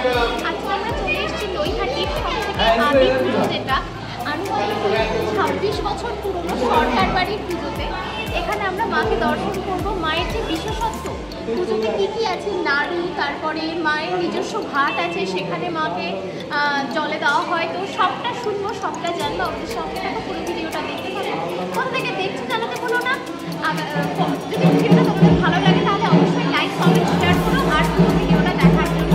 আজকে আমরা চলে এসেছি নৈহাটির সবথেকে আদি পুজো, যেটা আনুমানিক 26 বছর পুরনো সরকার বাড়ির পুজোতে। এখানে আমরা মাকে দর্শন করব। মায়ের যে বিশেষত্ব, পুজোতে কী কী আছে, নাড়ু, তারপরে মায়ের নিজস্ব ঘাট আছে, সেখানে মাকে জলে দেওয়া হয়। তো সবটা শুনবো, সবটা জানবো। আমাদের সঙ্গে থাকো, পুরো ভিডিওটা দেখতে থাকো। কোথা থেকে দেখছো জানাতে বলো না। যদি ভিডিওটা তোমাদের ভালো লাগে তাহলে অবশ্যই লাইক, কমেন্ট, শেয়ার করো। আর পুরো ভিডিওটা দেখার জন্য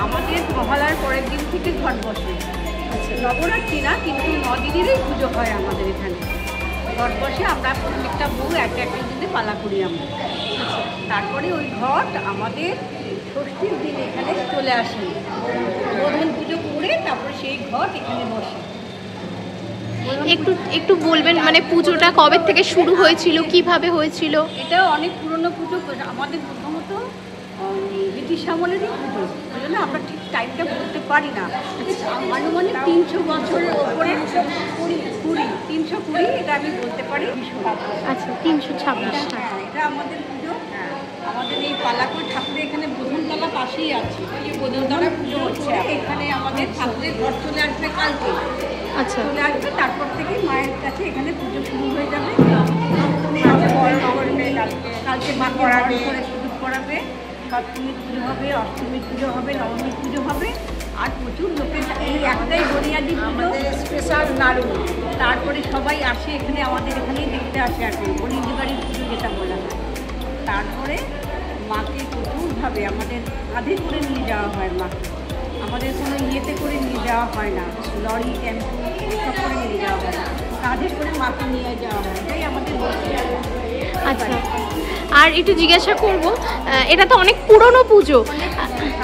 আমাদের মহালয়ার পরের দিন থেকে ঘট বসে। আচ্ছা, নবরাত্রি না, কিন্তু 9 দিনেরই পুজো হয় আমাদের এখানে। ঘট বসে, আমরা প্রত্যেকটা বউ একটা দিনে পালা করি আমরা। তারপরে ওই ঘট আমাদের ষষ্ঠীর দিন এখানে চলে আসে, বোধন পুজো করে তারপরে সেই ঘট এখানে বসে। একটু বলবেন, মানে পুজোটা কবে থেকে শুরু হয়েছিল, কিভাবে হয়েছিল? এটা অনেক পুরনো পুজো। আমাদের প্রথমত ব্রিটিশ আমলেরই পুজো, ওই জন্য আমরা ঠিক টাইমটা বলতে পারি না। আনুমানিক 300 বছরের ওপরে, 320 এটা আমি বলতে পারি। আচ্ছা, 326। এটা আমাদের পুজো। আমাদের এই পালাকুর ঠাকুরের এখানে বোধনতলা পাশেই আছে, এই বোধনতলা পুজো হচ্ছে। এখানে আমাদের ঠাকুরের ঘর চলে আসবে কালকে। আচ্ছা, চলে আসবে, তারপর থেকে মায়ের কাছে এখানে পুজো শুরু হয়ে যাবে। কালকে মা করাবে, শুরু করাবে। সপ্তমীর পুজো হবে, অষ্টমীর পুজো হবে, নবমীর পুজো হবে। আর প্রচুর লোকের এই একটাই বুনিয়াদি পুজো, স্পেশাল নাড়ু। তারপরে সবাই আসে এখানে, আমাদের এখানেই দেখতে আসে আর কি, বনিদি বাড়ির পুজো যেটা বলা হয়। তারপরে মাকে প্রচুরভাবে আমাদের কাঁধে করে নিয়ে যাওয়া হয় মাকে। আমাদের কোনো ইয়েতে করে নিয়ে যাওয়া হয় না, লরি, টেম্পো এসব করে নিয়ে যাওয়া হয় না, কাঁধে করে মাকে নিয়ে যাওয়া হয়। এটাই আমাদের বলতে। আচ্ছা, আর একটু জিজ্ঞাসা করব, এটা তো অনেক পুরনো পুজো,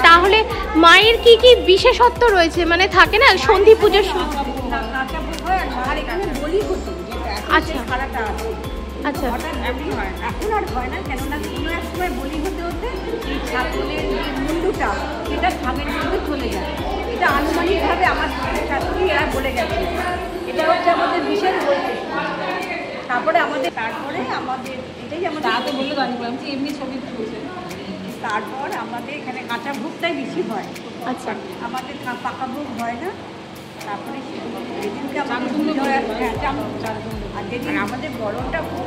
তাহলে মায়ের কি কি বিশেষত্ব রয়েছে? মানে থাকে না সন্ধি পুজোর আর এখানে বলি হতো। আচ্ছা, আচ্ছা, এখন আর হয় না, কেননা কোনো এক সময় বলি হতে হতে এই ছাগলের যে মুন্ডুটা সেটা খামের মধ্যে চলে যায়। এটা আনুমানিকভাবে আমার শাশুড়ি এরা বলে গেছে। এটা হচ্ছে আমাদের বিশেষ বৈশিষ্ট্য। তারপরে আমাদের এটাই আমাদের আগে বললে জানি বললাম যে এমনি ছবি তুলছে। তারপর আমাদের এখানে কাঁচা ভোগটাই বেশি হয়। আচ্ছা, আমাদের পাকা ভোগ হয় না। তারপরে যেদিনকে আর যেদিন আমাদের বরণটা খুব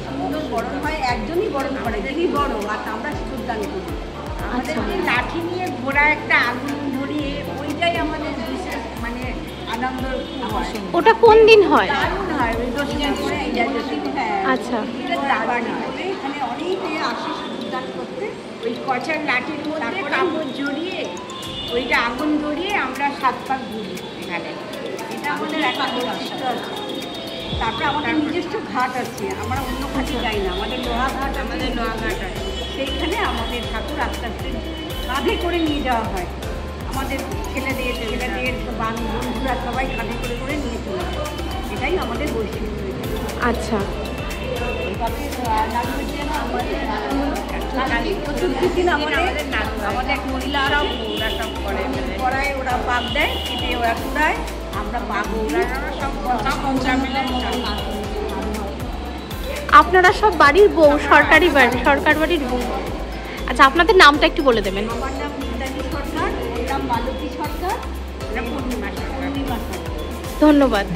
সুন্দর বরণ হয়, একজনই বরণ করে, যিনি বড়, আর আমরা সিঁদুরদান করি। আমাদের লাঠি নিয়ে ঘোড়া একটা আগুন ধরিয়ে, ওইটাই আমাদের বিশেষ মানে আনন্দ হয়। ওটা কোন দিন হয়? দারুণ হয়, ওই 10 দিন করে। আচ্ছা, এখানে অনেকে আসে সিঁদুরদান করতে। ওই কচার লাঠির মধ্যে কাপড় জড়িয়ে, ওইটা আগুন ধরিয়ে আমরা 7 পাক ঘুরি এখানে। এটা আমাদের একটা বৈশিষ্ট্য আছে। তারপরে আমাদের নিজস্ব ঘাট আছে, আমরা অন্য ঘাটে যাই না। আমাদের লোহা ঘাট আছে, সেইখানে আমাদের ঠাকুর আস্তে আস্তে কাঁধে করে নিয়ে যাওয়া হয়। আমাদের ছেলেদের বন্ধুরা সবাই কাঁধে করে করে নিয়ে চলে যায়। এটাই আমাদের বৈশিষ্ট্য। আচ্ছা, চতুর্থীর দিন আমাদের মহিলারা কড়াই ওরা পাক দেয়, কেটে ওরা কুড়ায়, আমরা পাক সব আপনারা সব বাড়ির বউ, সরকার বাড়ির বউ। আচ্ছা, আপনাদের নামটা একটু বলে দেবেন। আমার নাম মিতালি সরকার, ওর নাম মালতী সরকার, পূর্ণিমা সরকার। ধন্যবাদ।